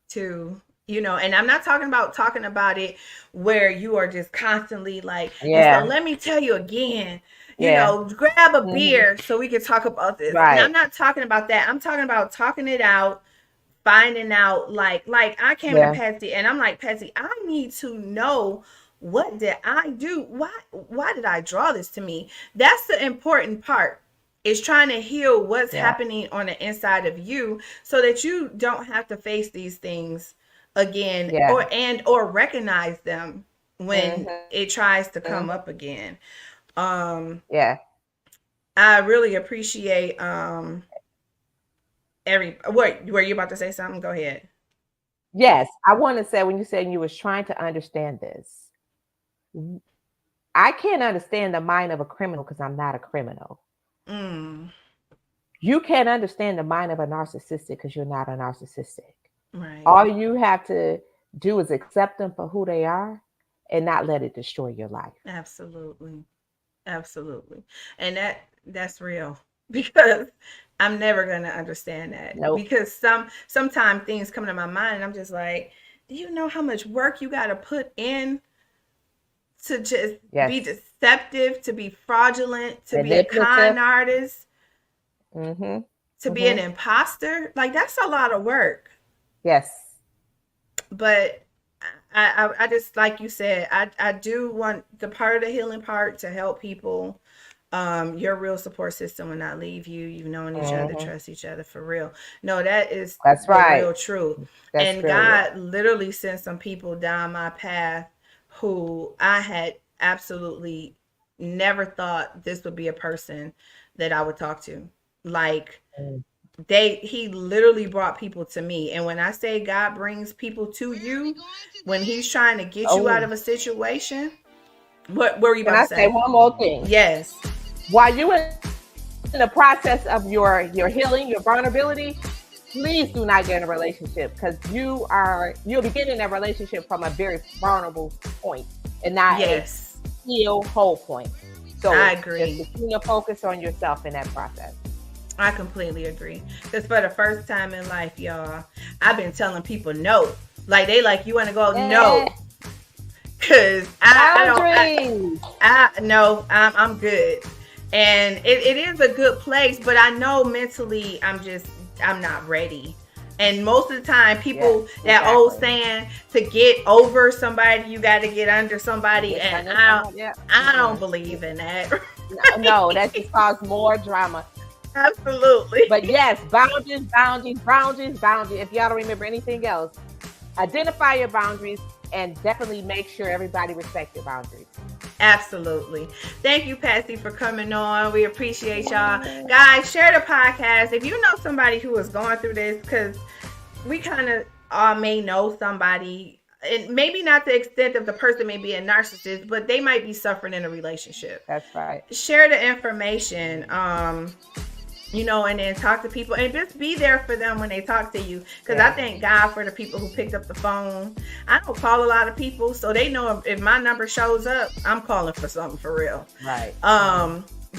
too, and I'm not talking about it where you are just constantly like, and so Yeah, let me tell you again, yeah. grab a Mhm. beer so we can talk about this. And I'm Right. not talking about that. I'm talking about talking it out, finding out, like I came to Yeah, Patsy and I'm like, Patsy, I need to know, what did I do? Why did I draw this to me? That's the important part, is trying to heal what's yeah, happening on the inside of you, so that you don't have to face these things again, yeah. or recognize them when Hmm. it tries to come up again. um Yeah. I really appreciate what were you about to say something? Go ahead. Yes, I want to say when you said you was trying to understand this, I can't understand the mind of a criminal because I'm not a criminal. Mm, You can't understand the mind of a narcissistic because you're not a narcissistic. right. All you have to do is accept them for who they are and not let it destroy your life. Absolutely. Absolutely. And that's real because I'm never going to understand that, Nope. because sometimes things come to my mind and I'm just like, do you know how much work you got to put in to just be Yes. deceptive, to be fraudulent, to be a con Manipulative. artist, Mm-hmm. to be an Mm-hmm. imposter? Like, that's a lot of work. Yes. But I just, like you said, I do want the part of the healing part to help people. Your real support system will not leave you. You've known each other, Mm-hmm. trust each other for real. No, that is That's the right. real truth. That's And real. God literally sent some people down my path who I had absolutely never thought this would be a person that I would talk to. Like, Mm. he literally brought people to me. And when I say God brings people to you, when he's trying to get you out Oh, of a situation, what were you can about to I say say? one more thing? Yes. While you in the process of your healing, your vulnerability, please do not get in a relationship because you're beginning that relationship from a very vulnerable point and not a Yes. heal whole point. So I just agree. continue to focus on yourself in that process. I completely agree. Because for the first time in life, y'all, I've been telling people no. Like, they like, you want to go? Yeah. No. Because I don't, Boundaries. no, I'm good. And it is a good place, but I know mentally I'm not ready. And most of the time, people, Yes, that old exactly. saying, to get over somebody, you got to get under somebody. Get And under someone, yeah. I don't Mm-mm. believe in that. No, that just caused more drama. Absolutely. But yes, boundaries, boundaries, boundaries, boundaries. If y'all don't remember anything else, identify your boundaries and definitely make sure everybody respects your boundaries. Absolutely. Thank you, Patsy, for coming on. We appreciate y'all. Guys, share the podcast. If you know somebody who is going through this, because we kind of all may know somebody, and maybe not the extent of the person may be a narcissist, but they might be suffering in a relationship. That's right. Share the information. And then talk to people and just be there for them when they talk to you. Because I thank God for the people who picked up the phone. I don't call a lot of people, so they know if my number shows up, I'm calling for something for real. Right.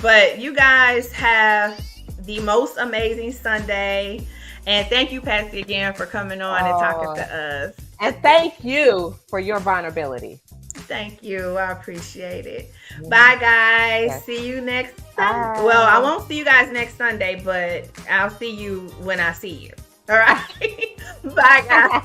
But you guys have the most amazing Sunday. And thank you, Patsy, again for coming on and talking to us. And thank you for your vulnerability. Thank you. I appreciate it. Bye, guys. Yes. See you next Bye. Sunday. Well, I won't see you guys next Sunday, but I'll see you when I see you. All right. Bye, guys.